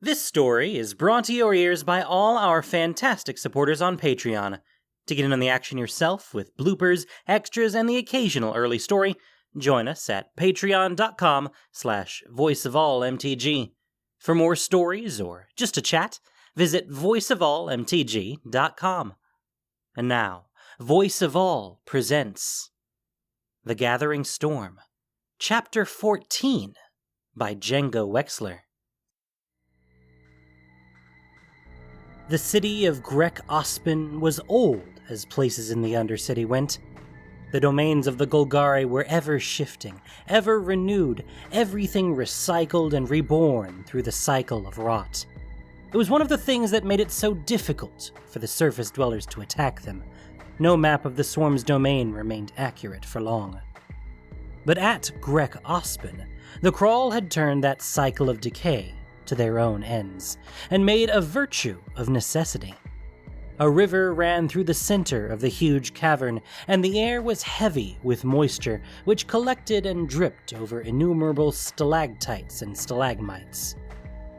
This story is brought to your ears by all our fantastic supporters on Patreon. To get in on the action yourself with bloopers, extras, and the occasional early story, join us at patreon.com/voiceofallmtg. For more stories or just to chat, visit voiceofallmtg.com. And now, Voice of All presents The Gathering Storm, Chapter 14 by Django Wexler. The city of Grek Ozpin was old as places in the Undercity went. The domains of the Golgari were ever shifting, ever renewed, everything recycled and reborn through the cycle of rot. It was one of the things that made it so difficult for the surface dwellers to attack them. No map of the swarm's domain remained accurate for long. But at Grek Ozpin, the Crawl had turned that cycle of decay to their own ends, and made a virtue of necessity. A river ran through the center of the huge cavern, and the air was heavy with moisture, which collected and dripped over innumerable stalactites and stalagmites.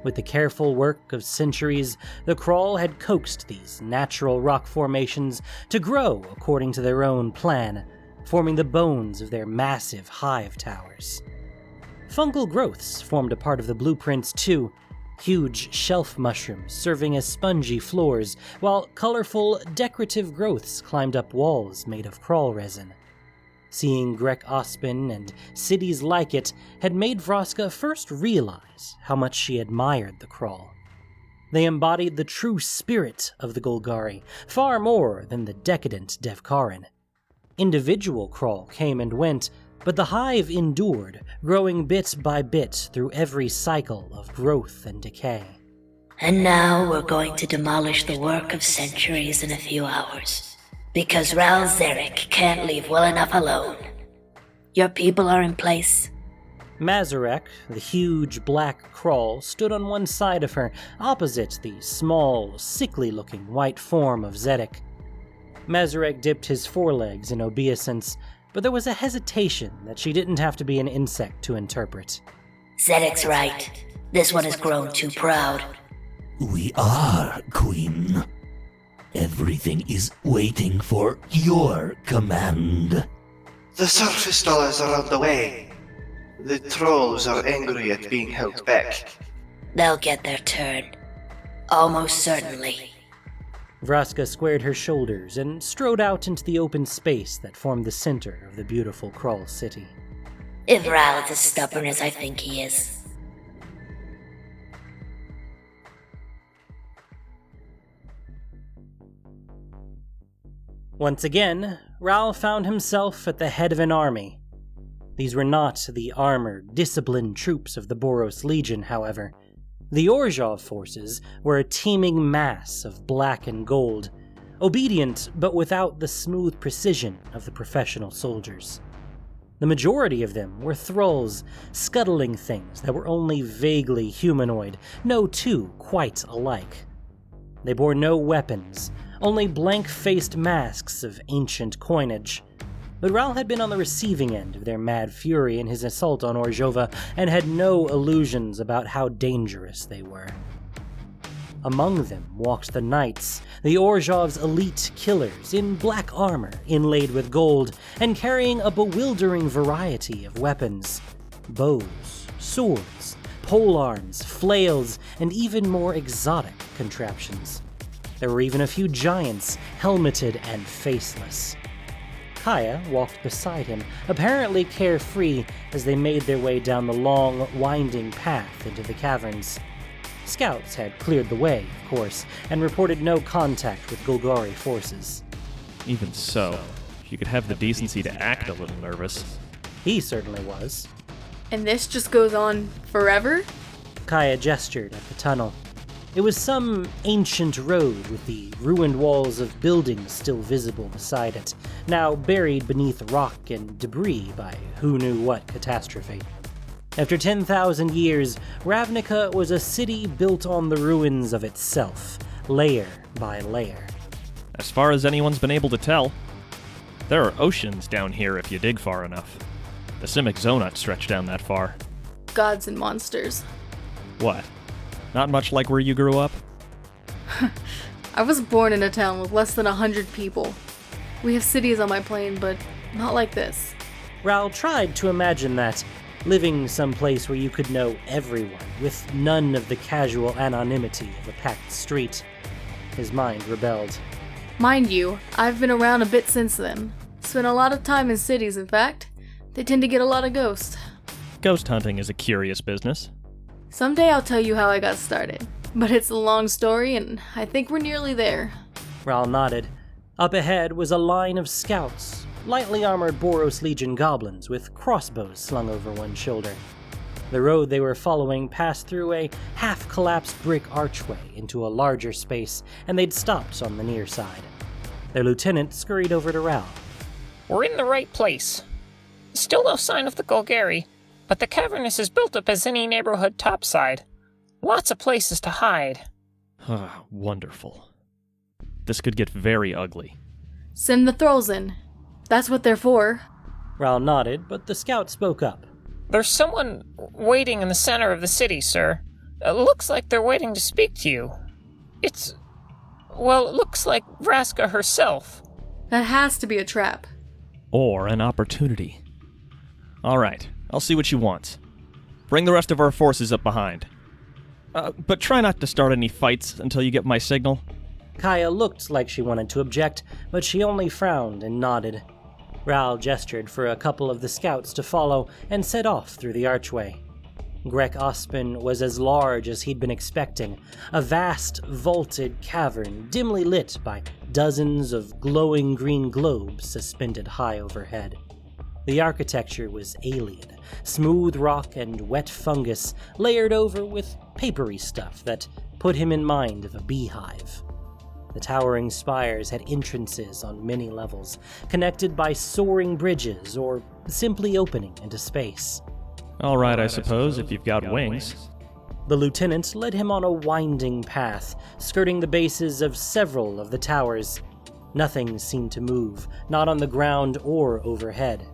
With the careful work of centuries, the Crawl had coaxed these natural rock formations to grow according to their own plan, forming the bones of their massive hive towers. Fungal growths formed a part of the blueprints too, huge shelf mushrooms serving as spongy floors, while colorful, decorative growths climbed up walls made of crawl resin. Seeing Grek Ozpin and cities like it had made Vraska first realize how much she admired the Crawl. They embodied the true spirit of the Golgari, far more than the decadent Devkarin. Individual Crawl came and went, but the hive endured, growing bit by bit through every cycle of growth and decay. And now we're going to demolish the work of centuries in a few hours, because Ral Zarek can't leave well enough alone. Your people are in place? Mazarek, the huge black Crawl, stood on one side of her, opposite the small, sickly-looking white form of Zedek. Mazarek dipped his forelegs in obeisance, but there was a hesitation that she didn't have to be an insect to interpret. Zedek's right. This one has grown too proud. We are, Queen. Everything is waiting for your command. The surface dwellers are on the way. The trolls are angry at being held back. They'll get their turn. Almost certainly. Vraska squared her shoulders and strode out into the open space that formed the center of the beautiful Crawl city. If Ral is as stubborn as I think he is. Once again, Ral found himself at the head of an army. These were not the armored, disciplined troops of the Boros Legion, however. The Orzhov forces were a teeming mass of black and gold, obedient but without the smooth precision of the professional soldiers. The majority of them were thralls, scuttling things that were only vaguely humanoid, no two quite alike. They bore no weapons, only blank-faced masks of ancient coinage. But Ral had been on the receiving end of their mad fury in his assault on Orzhova and had no illusions about how dangerous they were. Among them walked the knights, the Orzhov's elite killers, in black armor inlaid with gold and carrying a bewildering variety of weapons. Bows, swords, polearms, flails, and even more exotic contraptions. There were even a few giants, helmeted and faceless. Kaya walked beside him, apparently carefree as they made their way down the long, winding path into the caverns. Scouts had cleared the way, of course, and reported no contact with Golgari forces. Even so, you could have the decency to act a little nervous. He certainly was. And this just goes on forever? Kaya gestured at the tunnel. It was some ancient road with the ruined walls of buildings still visible beside it, now buried beneath rock and debris by who knew what catastrophe. After 10,000 years, Ravnica was a city built on the ruins of itself, layer by layer. As far as anyone's been able to tell, there are oceans down here if you dig far enough. The Simic Zonut stretch down that far. Gods and monsters. What? Not much like where you grew up? I was born in a town with less than 100 people. We have cities on my plane, but not like this. Raoul tried to imagine that, living someplace where you could know everyone, with none of the casual anonymity of a packed street. His mind rebelled. Mind you, I've been around a bit since then. Spent a lot of time in cities, in fact. They tend to get a lot of ghosts. Ghost hunting is a curious business. Someday I'll tell you how I got started. But it's a long story, and I think we're nearly there. Raoul nodded. Up ahead was a line of scouts, lightly armored Boros Legion goblins with crossbows slung over one shoulder. The road they were following passed through a half-collapsed brick archway into a larger space, and they'd stopped on the near side. Their lieutenant scurried over to Raoul. We're in the right place. Still no sign of the Golgari, but the cavern is as built up as any neighborhood topside. Lots of places to hide. Ah, wonderful. This could get very ugly. Send the thralls in. That's what they're for. Raoul nodded, but the scout spoke up. There's someone waiting in the center of the city, sir. It looks like they're waiting to speak to you. It looks like Vraska herself. That has to be a trap. Or an opportunity. All right, I'll see what she wants. Bring the rest of our forces up behind. But try not to start any fights until you get my signal. Kaya looked like she wanted to object, but she only frowned and nodded. Raoul gestured for a couple of the scouts to follow and set off through the archway. Grek Ozpin was as large as he'd been expecting, a vast, vaulted cavern dimly lit by dozens of glowing green globes suspended high overhead. The architecture was alien, smooth rock and wet fungus layered over with papery stuff that put him in mind of a beehive. The towering spires had entrances on many levels, connected by soaring bridges or simply opening into space. All right, I suppose, if you've got wings. The lieutenant led him on a winding path, skirting the bases of several of the towers. Nothing seemed to move, not on the ground or overhead.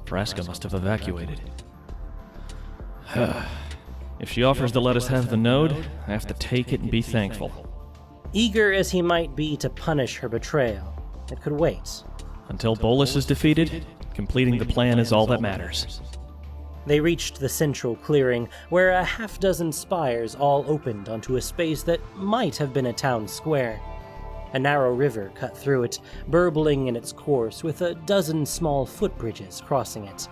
Vraska must have evacuated. If she offers to let us have the node, I have to take it and be thankful. Eager as he might be to punish her betrayal, it could wait. Until Bolus is defeated, completing the plan is all that matters. They reached the central clearing, where a half-dozen spires all opened onto a space that might have been a town square. A narrow river cut through it, burbling in its course with a dozen small footbridges crossing it.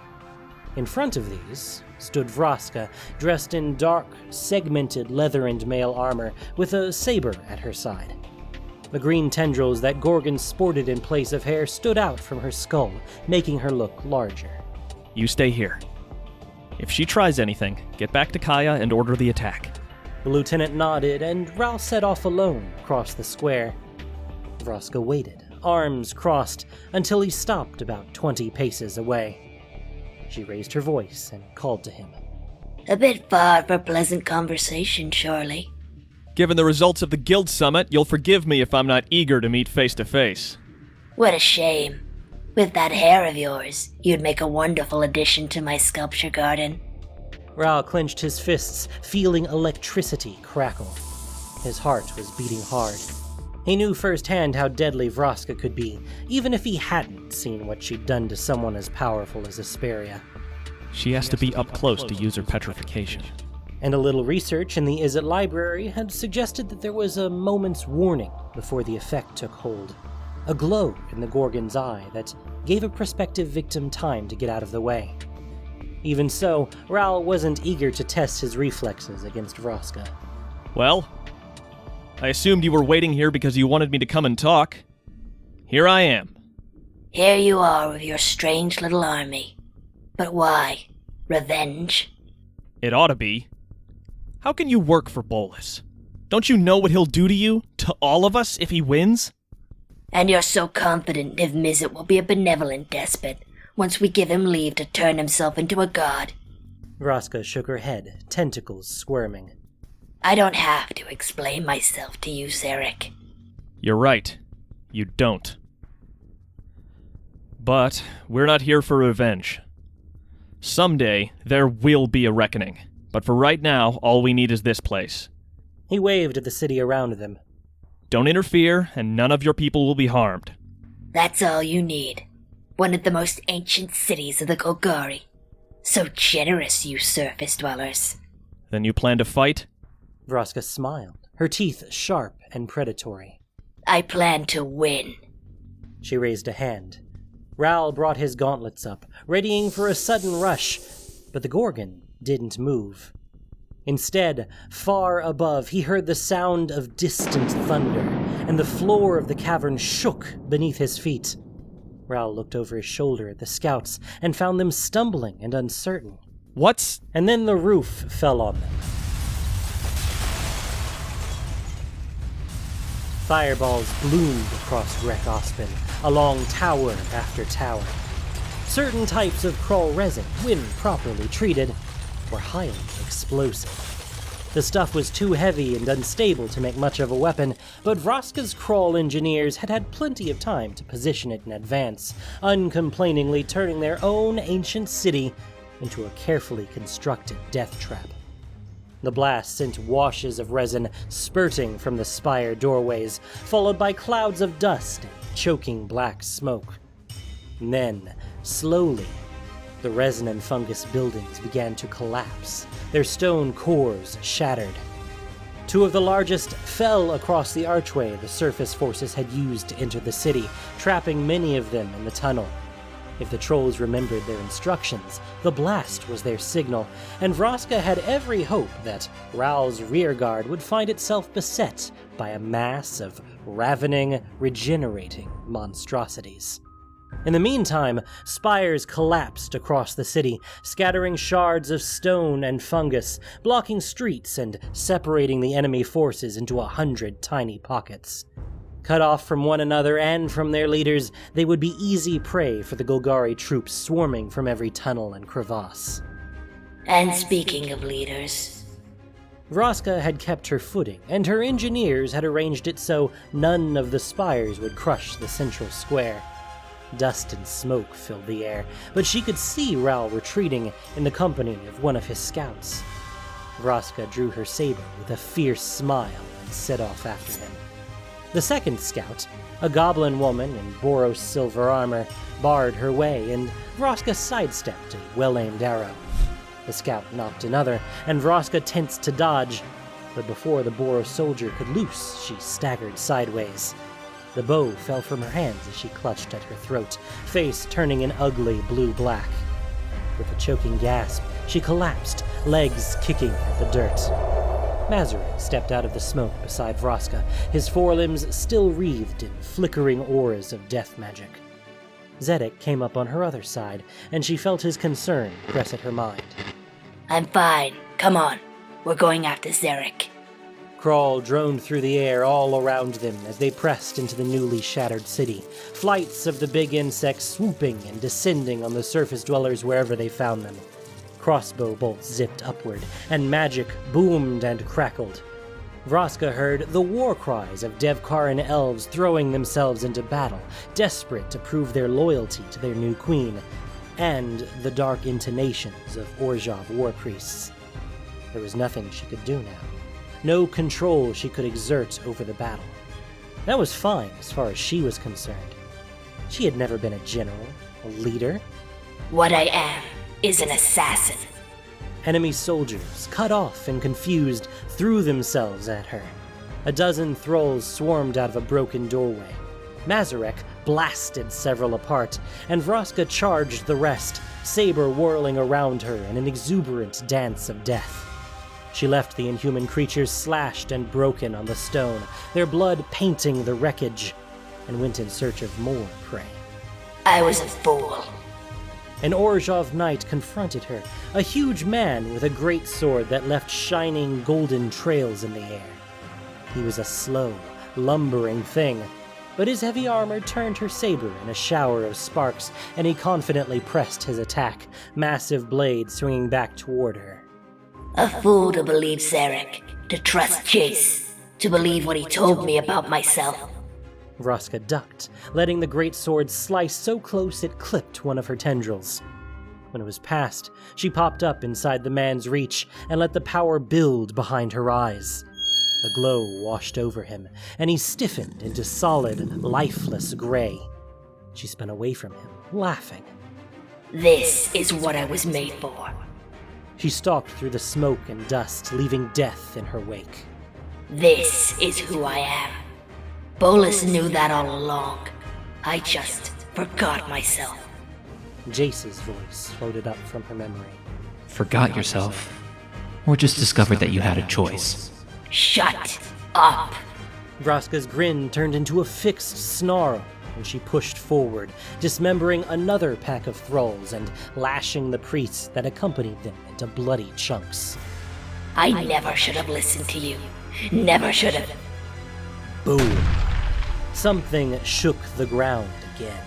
In front of these stood Vraska, dressed in dark, segmented leather and mail armor, with a saber at her side. The green tendrils that Gorgon sported in place of hair stood out from her skull, making her look larger. You stay here. If she tries anything, get back to Kaya and order the attack. The lieutenant nodded, and Raoul set off alone across the square. Vraska waited, arms crossed, until he stopped about 20 paces away. She raised her voice and called to him. A bit far for pleasant conversation, surely. Given the results of the Guild Summit, you'll forgive me if I'm not eager to meet face to face. What a shame. With that hair of yours, you'd make a wonderful addition to my sculpture garden. Raoul clenched his fists, feeling electricity crackle. His heart was beating hard. He knew firsthand how deadly Vraska could be, even if he hadn't seen what she'd done to someone as powerful as Asperia. She has to be up close to use her petrification. And a little research in the Izzet library had suggested that there was a moment's warning before the effect took hold. A glow in the Gorgon's eye that gave a prospective victim time to get out of the way. Even so, Raoul wasn't eager to test his reflexes against Vraska. Well, I assumed you were waiting here because you wanted me to come and talk. Here I am. Here you are with your strange little army. But why? Revenge? It ought to be. How can you work for Bolus? Don't you know what he'll do to you, to all of us, if he wins? And you're so confident Niv Mizzet will be a benevolent despot once we give him leave to turn himself into a god. Vraska shook her head, tentacles squirming. I don't have to explain myself to you, Zarek. You're right. You don't. But we're not here for revenge. Someday, there will be a reckoning. But for right now, all we need is this place. He waved at the city around them. Don't interfere, and none of your people will be harmed. That's all you need. One of the most ancient cities of the Golgari. So generous, you surface dwellers. Then you plan to fight? Vraska smiled, her teeth sharp and predatory. I plan to win. She raised a hand. Raoul brought his gauntlets up, readying for a sudden rush, but the Gorgon didn't move. Instead, far above, he heard the sound of distant thunder, and the floor of the cavern shook beneath his feet. Raoul looked over his shoulder at the scouts and found them stumbling and uncertain. What's... And then the roof fell on them. Fireballs bloomed across Grek Ozpin, along tower after tower. Certain types of crawl resin, when properly treated, were highly explosive. The stuff was too heavy and unstable to make much of a weapon, but Vraska's crawl engineers had had plenty of time to position it in advance, uncomplainingly turning their own ancient city into a carefully constructed death trap. The blast sent washes of resin spurting from the spire doorways, followed by clouds of dust and choking black smoke. And then, slowly, the resin and fungus buildings began to collapse, their stone cores shattered. Two of the largest fell across the archway the surface forces had used to enter the city, trapping many of them in the tunnel. If the trolls remembered their instructions, the blast was their signal, and Vraska had every hope that Raoul's rearguard would find itself beset by a mass of ravening, regenerating monstrosities. In the meantime, spires collapsed across the city, scattering shards of stone and fungus, blocking streets and separating the enemy forces into 100 tiny pockets. Cut off from one another and from their leaders, they would be easy prey for the Golgari troops swarming from every tunnel and crevasse. And speaking of leaders... Vraska had kept her footing, and her engineers had arranged it so none of the spires would crush the central square. Dust and smoke filled the air, but she could see Raoul retreating in the company of one of his scouts. Vraska drew her saber with a fierce smile and set off after him. The second scout, a goblin woman in Boros silver armor, barred her way, and Vraska sidestepped a well-aimed arrow. The scout knocked another, and Vraska tensed to dodge, but before the Boros soldier could loose, she staggered sideways. The bow fell from her hands as she clutched at her throat, face turning an ugly blue-black. With a choking gasp, she collapsed, legs kicking at the dirt. Mazurek stepped out of the smoke beside Vraska, his forelimbs still wreathed in flickering auras of death magic. Zedek came up on her other side, and she felt his concern press at her mind. I'm fine. Come on. We're going after Zarek. Crawl droned through the air all around them as they pressed into the newly shattered city, flights of the big insects swooping and descending on the surface dwellers wherever they found them. Crossbow bolts zipped upward, and magic boomed and crackled. Vraska heard the war cries of Devkaran elves throwing themselves into battle, desperate to prove their loyalty to their new queen, and the dark intonations of Orzhov war priests. There was nothing she could do now. No control she could exert over the battle. That was fine as far as she was concerned. She had never been a general, a leader. What I am is an assassin. Enemy soldiers, cut off and confused, threw themselves at her. A dozen thralls swarmed out of a broken doorway. Mazurek blasted several apart, and Vraska charged the rest, saber whirling around her in an exuberant dance of death. She left the inhuman creatures slashed and broken on the stone, their blood painting the wreckage, and went in search of more prey. I was a fool. An Orzhov knight confronted her, a huge man with a great sword that left shining golden trails in the air. He was a slow, lumbering thing, but his heavy armor turned her saber in a shower of sparks, and he confidently pressed his attack, massive blade swinging back toward her. A fool to believe Zarek, to trust Chase, to believe what he told me about myself. Vraska ducked, letting the great sword slice so close it clipped one of her tendrils. When it was past, she popped up inside the man's reach and let the power build behind her eyes. A glow washed over him, and he stiffened into solid, lifeless gray. She spun away from him, laughing. This is what I was made for. She stalked through the smoke and dust, leaving death in her wake. This is who I am. Bolus knew that all along. I just forgot myself. Jace's voice floated up from her memory. Forgot yourself? Or just discovered that you had a choice? Shut up! Vraska's grin turned into a fixed snarl, and she pushed forward, dismembering another pack of thralls and lashing the priests that accompanied them into bloody chunks. I never should have listened to you. Never should have. Boom! Something shook the ground again.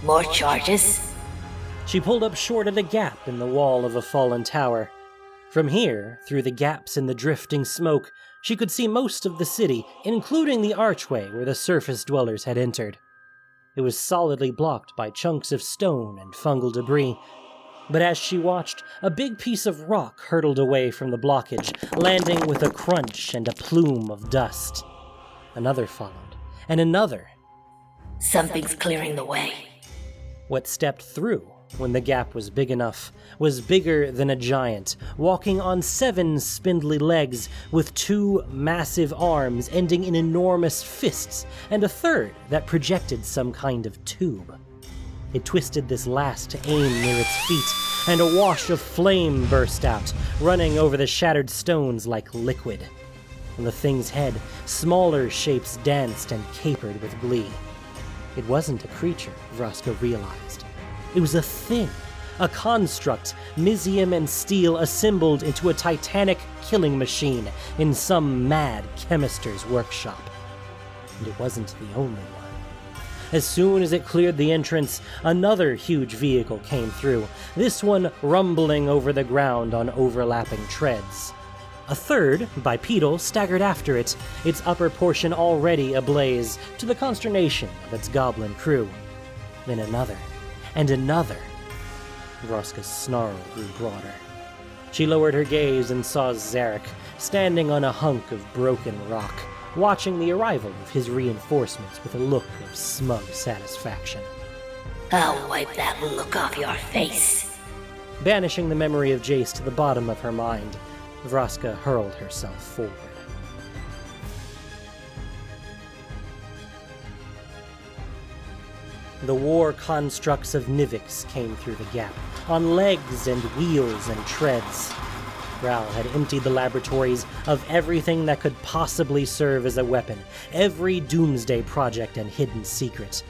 More charges? She pulled up short at a gap in the wall of a fallen tower. From here, through the gaps in the drifting smoke, she could see most of the city, including the archway where the surface dwellers had entered. It was solidly blocked by chunks of stone and fungal debris, but as she watched, a big piece of rock hurtled away from the blockage, landing with a crunch and a plume of dust. Another followed, and another. Something's clearing the way. What stepped through, when the gap was big enough, was bigger than a giant, walking on 7 spindly legs with 2 massive arms ending in enormous fists, and a third that projected some kind of tube. It twisted this last to aim near its feet, and a wash of flame burst out, running over the shattered stones like liquid. On the thing's head, smaller shapes danced and capered with glee. It wasn't a creature, Vraska realized. It was a thing, a construct, Mizium and steel assembled into a titanic killing machine in some mad chemist's workshop. And it wasn't the only one. As soon as it cleared the entrance, another huge vehicle came through, this one rumbling over the ground on overlapping treads. A third, bipedal, staggered after it, its upper portion already ablaze, to the consternation of its goblin crew. Then another, and another. Vraska's snarl grew broader. She lowered her gaze and saw Zarek, standing on a hunk of broken rock, watching the arrival of his reinforcements with a look of smug satisfaction. I'll wipe that look off your face. Banishing the memory of Jace to the bottom of her mind, Vraska hurled herself forward. The war constructs of Nivix came through the gap, on legs and wheels and treads. Ral had emptied the laboratories of everything that could possibly serve as a weapon, every doomsday project and hidden secret.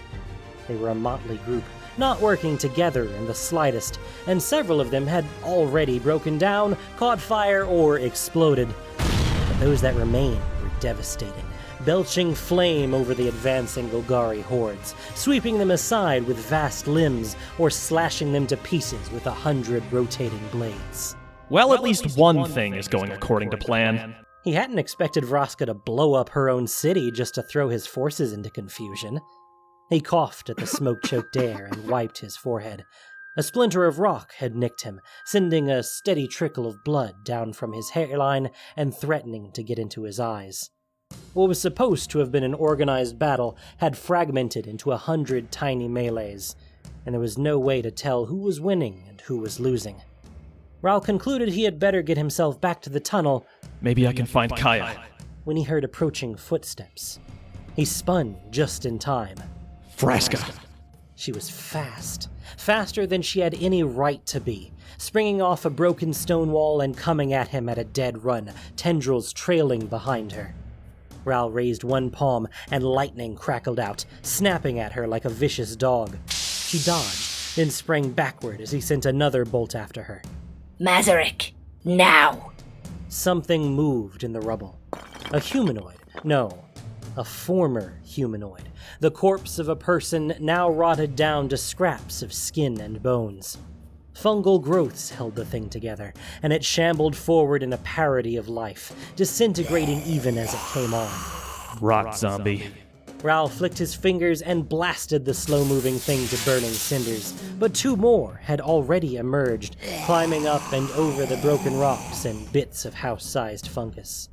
They were a motley group, not working together in the slightest, and several of them had already broken down, caught fire, or exploded. But those that remained were devastating, belching flame over the advancing Golgari hordes, sweeping them aside with vast limbs, or slashing them to pieces with 100 rotating blades. Well, at least one thing is going according to plan. He hadn't expected Vraska to blow up her own city just to throw his forces into confusion. He coughed at the smoke-choked air and wiped his forehead. A splinter of rock had nicked him, sending a steady trickle of blood down from his hairline and threatening to get into his eyes. What was supposed to have been an organized battle had fragmented into 100 tiny melees, and there was no way to tell who was winning and who was losing. Ral concluded he had better get himself back to the tunnel. Maybe I can find Kaya. When he heard approaching footsteps. He spun just in time. Vraska. She was fast. Faster than she had any right to be, springing off a broken stone wall and coming at him at a dead run, tendrils trailing behind her. Ral raised one palm, and lightning crackled out, snapping at her like a vicious dog. She dodged, then sprang backward as he sent another bolt after her. Mazarek, now! Something moved in the rubble. A humanoid. No, a former humanoid. The corpse of a person now rotted down to scraps of skin and bones. Fungal growths held the thing together, and it shambled forward in a parody of life, disintegrating even as it came on. Rot zombie. Ral flicked his fingers and blasted the slow-moving thing to burning cinders, but 2 more had already emerged, climbing up and over the broken rocks and bits of house-sized fungus.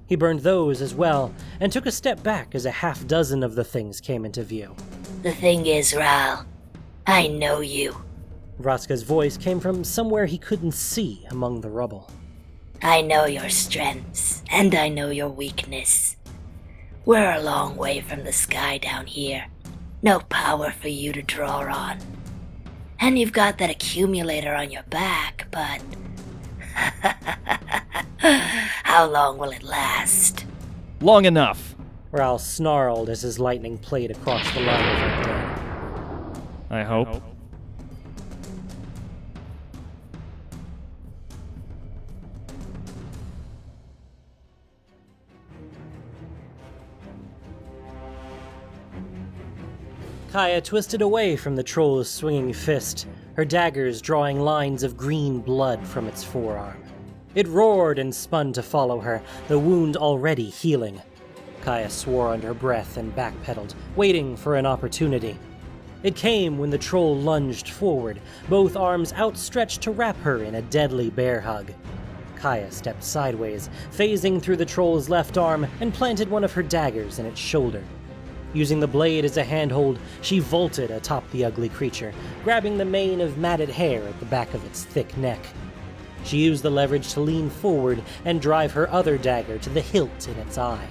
He burned those as well, and took a step back as a half dozen of the things came into view. The thing is, Ral, I know you. Vraska's voice came from somewhere he couldn't see among the rubble. I know your strengths, and I know your weakness. We're a long way from the sky down here. No power for you to draw on. And you've got that accumulator on your back, but... how long will it last? Long enough. Ral snarled as his lightning played across the line of her dead. I hope. Kaya twisted away from the troll's swinging fist, her daggers drawing lines of green blood from its forearm. It roared and spun to follow her, the wound already healing. Kaya swore under her breath and backpedaled, waiting for an opportunity. It came when the troll lunged forward, both arms outstretched to wrap her in a deadly bear hug. Kaya stepped sideways, phasing through the troll's left arm, and planted one of her daggers in its shoulder. Using the blade as a handhold, she vaulted atop the ugly creature, grabbing the mane of matted hair at the back of its thick neck. She used the leverage to lean forward and drive her other dagger to the hilt in its eye.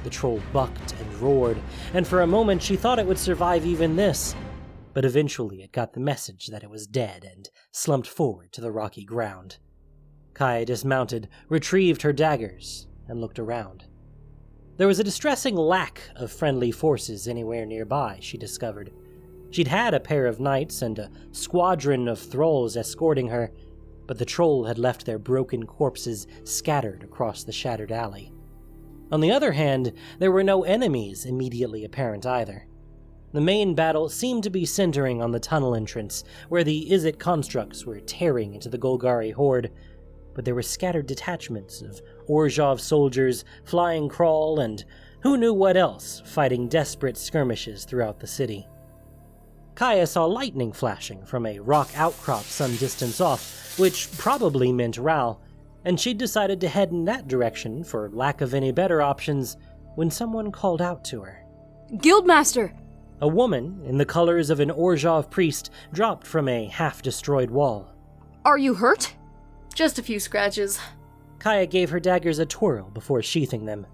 The troll bucked and roared, and for a moment she thought it would survive even this, but eventually it got the message that it was dead and slumped forward to the rocky ground. Kaya dismounted, retrieved her daggers, and looked around. There was a distressing lack of friendly forces anywhere nearby, she discovered. She'd had a pair of knights and a squadron of thralls escorting her, but the troll had left their broken corpses scattered across the shattered alley. On the other hand, there were no enemies immediately apparent either. The main battle seemed to be centering on the tunnel entrance, where the Izzet constructs were tearing into the Golgari horde, but there were scattered detachments of Orzhov soldiers, flying crawl, and who knew what else, fighting desperate skirmishes throughout the city. Kaya saw lightning flashing from a rock outcrop some distance off, which probably meant Ral, and she'd decided to head in that direction for lack of any better options when someone called out to her. Guildmaster! A woman, in the colors of an Orzhov priest, dropped from a half-destroyed wall. Are you hurt? Just a few scratches. Kaya gave her daggers a twirl before sheathing them.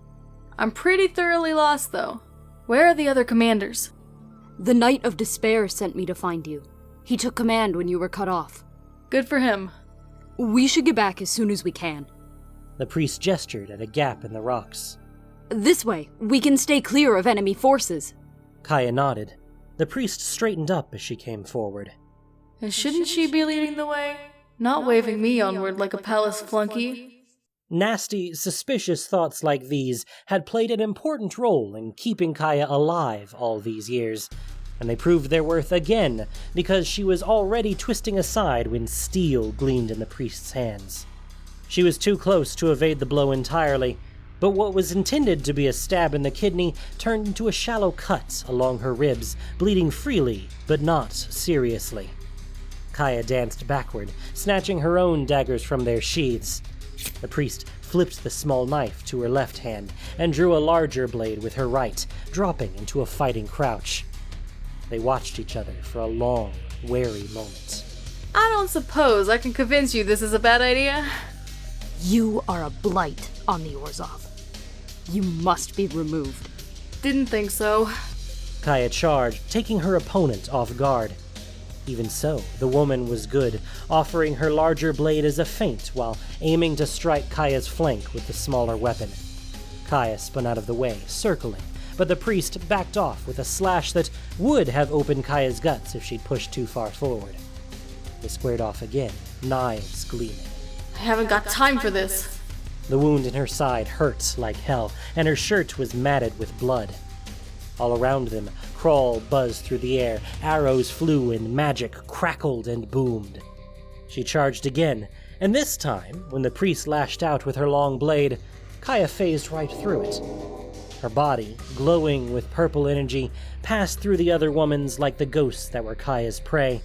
I'm pretty thoroughly lost, though. Where are the other commanders? The Knight of Despair sent me to find you. He took command when you were cut off. Good for him. We should get back as soon as we can. The priest gestured at a gap in the rocks. This way, we can stay clear of enemy forces. Kaya nodded. The priest straightened up as she came forward. And shouldn't she be leading the way? Not waving me onward like a palace flunky. Nasty, suspicious thoughts like these had played an important role in keeping Kaya alive all these years, and they proved their worth again because she was already twisting aside when steel gleamed in the priest's hands. She was too close to evade the blow entirely, but what was intended to be a stab in the kidney turned into a shallow cut along her ribs, bleeding freely, but not seriously. Kaya danced backward, snatching her own daggers from their sheaths. The priest flipped the small knife to her left hand and drew a larger blade with her right, dropping into a fighting crouch. They watched each other for a long, wary moment. I don't suppose I can convince you this is a bad idea. You are a blight on the Orzhov. You must be removed. Didn't think so. Kaya charged, taking her opponent off guard. Even so, the woman was good, offering her larger blade as a feint while aiming to strike Kaya's flank with the smaller weapon. Kaya spun out of the way, circling, but the priest backed off with a slash that would have opened Kaya's guts if she'd pushed too far forward. They squared off again, knives gleaming. I haven't got time for this. The wound in her side hurt like hell, and her shirt was matted with blood. All around them, crawl buzzed through the air, arrows flew, and magic crackled and boomed. She charged again, and this time, when the priest lashed out with her long blade, Kaya phased right through it. Her body, glowing with purple energy, passed through the other woman's like the ghosts that were Kaya's prey,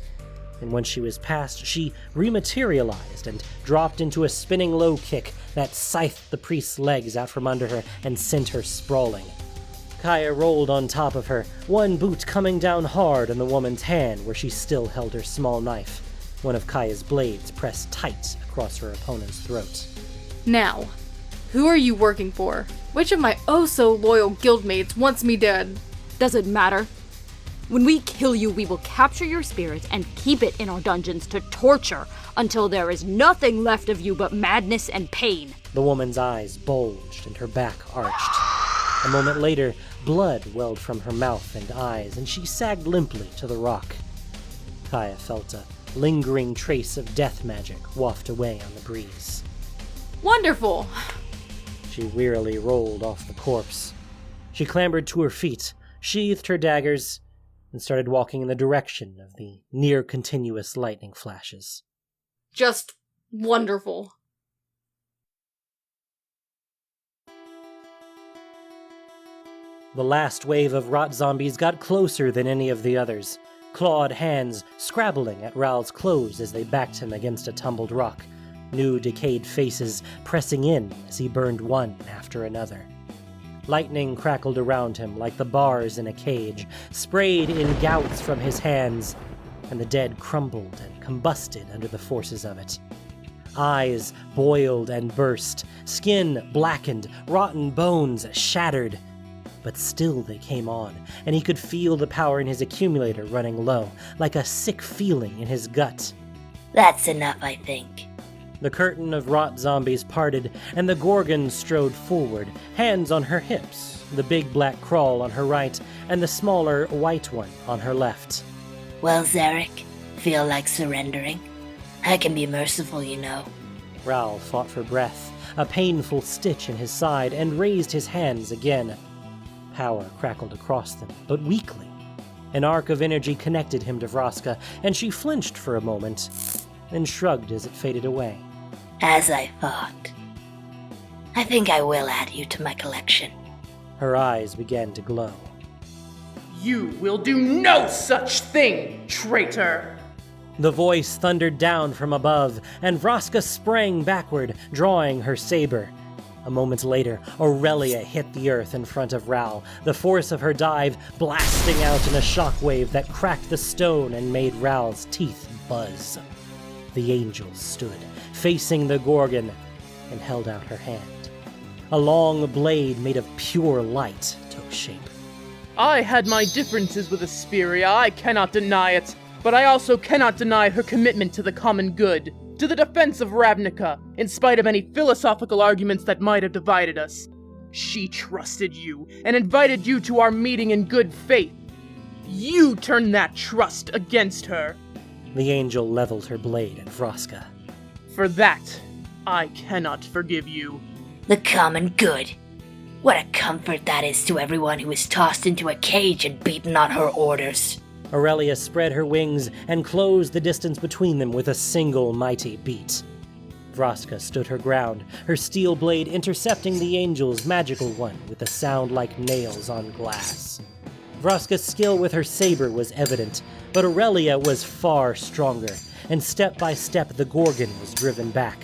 and once she was past, she rematerialized and dropped into a spinning low kick that scythed the priest's legs out from under her and sent her sprawling. Kaya rolled on top of her, one boot coming down hard on the woman's hand where she still held her small knife. One of Kaya's blades pressed tight across her opponent's throat. Now, who are you working for? Which of my oh-so-loyal guildmates wants me dead? Does it matter? When we kill you, we will capture your spirit and keep it in our dungeons to torture until there is nothing left of you but madness and pain. The woman's eyes bulged and her back arched. A moment later, blood welled from her mouth and eyes, and she sagged limply to the rock. Kaya felt a lingering trace of death magic waft away on the breeze. Wonderful! She wearily rolled off the corpse. She clambered to her feet, sheathed her daggers, and started walking in the direction of the near-continuous lightning flashes. Just wonderful. The last wave of rot zombies got closer than any of the others, clawed hands scrabbling at Ral's clothes as they backed him against a tumbled rock, new decayed faces pressing in as he burned one after another. Lightning crackled around him like the bars in a cage, sprayed in gouts from his hands, and the dead crumbled and combusted under the forces of it. Eyes boiled and burst, skin blackened, rotten bones shattered. But still they came on, and he could feel the power in his accumulator running low, like a sick feeling in his gut. That's enough, I think. The curtain of rot zombies parted, and the Gorgon strode forward, hands on her hips, the big black crawl on her right, and the smaller white one on her left. Well, Zarek, feel like surrendering? I can be merciful, you know. Ral fought for breath, a painful stitch in his side, and raised his hands again. Power crackled across them, but weakly. An arc of energy connected him to Vraska, and she flinched for a moment, then shrugged as it faded away. As I thought. I think I will add you to my collection. Her eyes began to glow. You will do no such thing, traitor! The voice thundered down from above, and Vraska sprang backward, drawing her saber. A moment later, Aurelia hit the earth in front of Ral, the force of her dive blasting out in a shockwave that cracked the stone and made Ral's teeth buzz. The angel stood, facing the Gorgon, and held out her hand. A long blade made of pure light took shape. I had my differences with Asperia, I cannot deny it, but I also cannot deny her commitment to the common good, to the defense of Ravnica, in spite of any philosophical arguments that might have divided us. She trusted you, and invited you to our meeting in good faith. You turned that trust against her. The angel leveled her blade at Vraska. For that, I cannot forgive you. The common good. What a comfort that is to everyone who is tossed into a cage and beaten on her orders. Aurelia spread her wings and closed the distance between them with a single mighty beat. Vraska stood her ground, her steel blade intercepting the angel's magical one with a sound like nails on glass. Vraska's skill with her saber was evident, but Aurelia was far stronger, and step by step the Gorgon was driven back.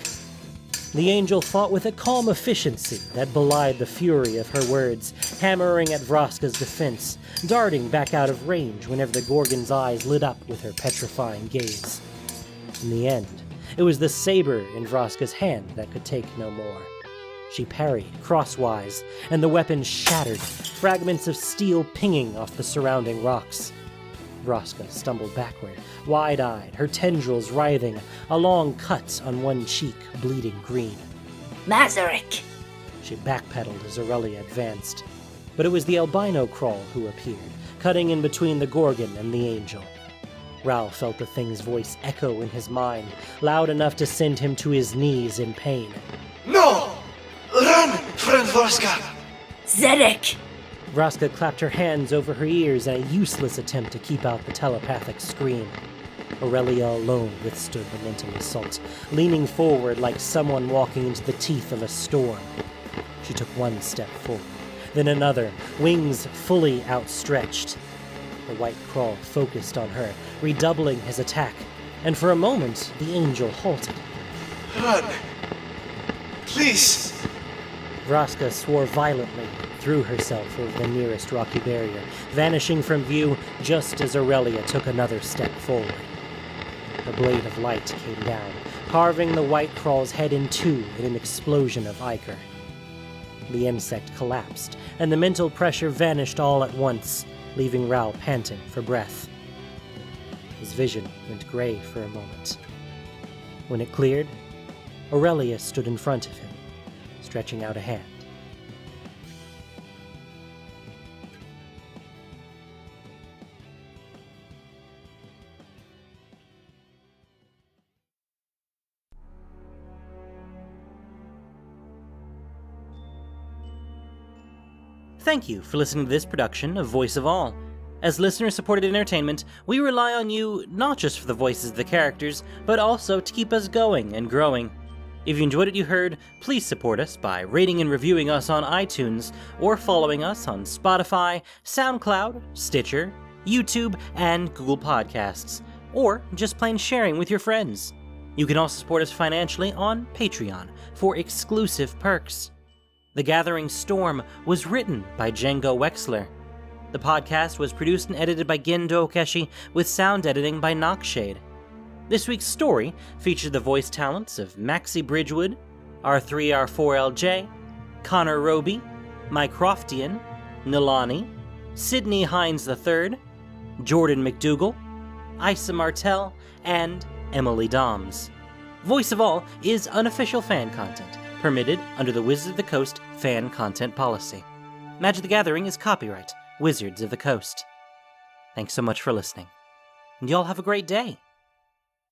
The angel fought with a calm efficiency that belied the fury of her words, hammering at Vraska's defense, darting back out of range whenever the Gorgon's eyes lit up with her petrifying gaze. In the end, it was the saber in Vraska's hand that could take no more. She parried crosswise, and the weapon shattered, fragments of steel pinging off the surrounding rocks. Vraska stumbled backward, wide-eyed, her tendrils writhing, a long cut on one cheek bleeding green. Mazarek! She backpedaled as Aurelia advanced. But it was the albino crawl who appeared, cutting in between the Gorgon and the angel. Ral felt the thing's voice echo in his mind, loud enough to send him to his knees in pain. No! Run, friend Vraska! Zedek! Vraska clapped her hands over her ears in a useless attempt to keep out the telepathic scream. Aurelia alone withstood the mental assault, leaning forward like someone walking into the teeth of a storm. She took one step forward, then another, wings fully outstretched. The white crawl focused on her, redoubling his attack, and for a moment the angel halted. Run! Please! Vraska swore violently, threw herself over the nearest rocky barrier, vanishing from view just as Aurelia took another step forward. The blade of light came down, carving the white crawl's head in two in an explosion of ichor. The insect collapsed, and the mental pressure vanished all at once, leaving Rao panting for breath. His vision went gray for a moment. When it cleared, Aurelia stood in front of him, stretching out a hand. Thank you for listening to this production of Voice of All. As listener-supported entertainment, we rely on you not just for the voices of the characters, but also to keep us going and growing. If you enjoyed what you heard, please support us by rating and reviewing us on iTunes, or following us on Spotify, SoundCloud, Stitcher, YouTube, and Google Podcasts, or just plain sharing with your friends. You can also support us financially on Patreon for exclusive perks. The Gathering Storm was written by Django Wexler. The podcast was produced and edited by Gendo Okeshi, with sound editing by Nockshade. This week's story featured the voice talents of Maxie Bridgewood, R3R4LJ, Connor Roby, Mycroftian, Nilani, Sidney Hinds III, Jordan McDougal, Isa Martell, and Emily Doms. Voice of All is unofficial fan content, permitted under the Wizards of the Coast fan content policy. Magic the Gathering is copyright Wizards of the Coast. Thanks so much for listening, and y'all have a great day.